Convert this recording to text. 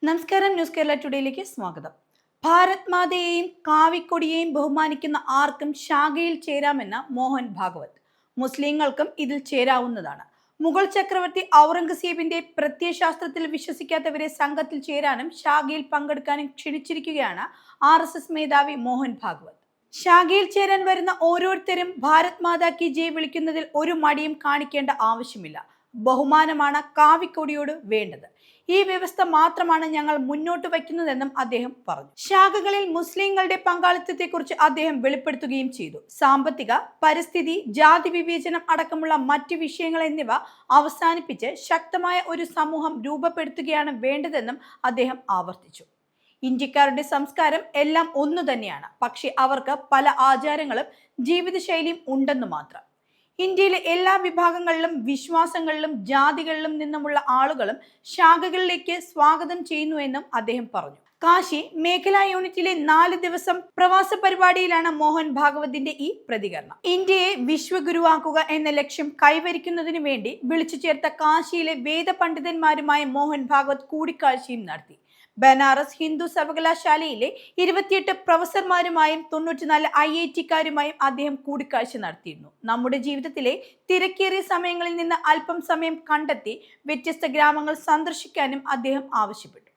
നമസ്കാരം, ന്യൂസ് കേരള ടുഡേയിലേക്ക് സ്വാഗതം. ഭാരത് മാതയെയും കാവിക്കൊടിയെയും ബഹുമാനിക്കുന്ന ആർക്കും ശാഖയിൽ ചേരാമെന്ന മോഹൻ ഭാഗവത്. മുസ്ലിങ്ങൾക്കും ഇതിൽ ചേരാവുന്നതാണ്. മുഗൾ ചക്രവർത്തി ഔറംഗസീബിന്റെ പ്രത്യയശാസ്ത്രത്തിൽ വിശ്വസിക്കാത്തവരെ സംഘത്തിൽ ചേരാനും ശാഖയിൽ പങ്കെടുക്കാനും ക്ഷണിച്ചിരിക്കുകയാണ് RSS മേധാവി മോഹൻ ഭാഗവത്. ശാഖയിൽ ചേരാൻ വരുന്ന ഓരോരുത്തരും ഭാരത് മാതാ കി ജയ് വിളിക്കുന്നതിൽ ഒരു മടിയും കാണിക്കേണ്ട ആവശ്യമില്ല. ബഹുമാനമാണ് കാവിക്കൊടിയോട് വേണ്ടത്. ഈ വ്യവസ്ഥ മാത്രമാണ് ഞങ്ങൾ മുന്നോട്ട് വയ്ക്കുന്നതെന്നും അദ്ദേഹം പറഞ്ഞു. ശാഖകളിൽ മുസ്ലിങ്ങളുടെ പങ്കാളിത്തത്തെക്കുറിച്ച് അദ്ദേഹം വെളിപ്പെടുത്തുകയും ചെയ്തു. സാമ്പത്തിക, പരിസ്ഥിതി, ജാതി വിവേചനം അടക്കമുള്ള മറ്റ് വിഷയങ്ങൾ എന്നിവ അവസാനിപ്പിച്ച് ശക്തമായ ഒരു സമൂഹം രൂപപ്പെടുത്തുകയാണ് വേണ്ടതെന്നും അദ്ദേഹം ആവർത്തിച്ചു. ഇന്ത്യക്കാരുടെ സംസ്കാരം എല്ലാം ഒന്നു തന്നെയാണ്, പക്ഷെ അവർക്ക് പല ആചാരങ്ങളും ജീവിതശൈലിയും ഉണ്ടെന്ന് മാത്രം. ഇന്ത്യയിലെ എല്ലാ വിഭാഗങ്ങളിലും വിശ്വാസങ്ങളിലും ജാതികളിലും നിന്നുമുള്ള ആളുകളും ശാഖകളിലേക്ക് സ്വാഗതം ചെയ്യുന്നുവെന്നും അദ്ദേഹം പറഞ്ഞു. കാശി മേഖലാ യൂണിറ്റിലെ 4 ദിവസം പ്രവാസ പരിപാടിയിലാണ് മോഹൻ ഭാഗവതിന്റെ ഈ പ്രതികരണം. ഇന്ത്യയെ വിശ്വഗുരുവാക്കുക എന്ന ലക്ഷ്യം കൈവരിക്കുന്നതിനു വേണ്ടി വിളിച്ചു ചേർത്ത കാശിയിലെ വേദപണ്ഡിതന്മാരുമായി മോഹൻ ഭാഗവത് കൂടിക്കാഴ്ചയും നടത്തി. ബനാറസ് ഹിന്ദു സർവകലാശാലയിലെ 28 പ്രൊഫസർമാരുമായും 94 IITക്കാരുമായും അദ്ദേഹം കൂടിക്കാഴ്ച നടത്തിയിരുന്നു. നമ്മുടെ ജീവിതത്തിലെ തിരക്കേറിയ സമയങ്ങളിൽ നിന്ന് അല്പം സമയം കണ്ടെത്തി വ്യത്യസ്ത ഗ്രാമങ്ങൾ സന്ദർശിക്കാനും അദ്ദേഹം ആവശ്യപ്പെട്ടു.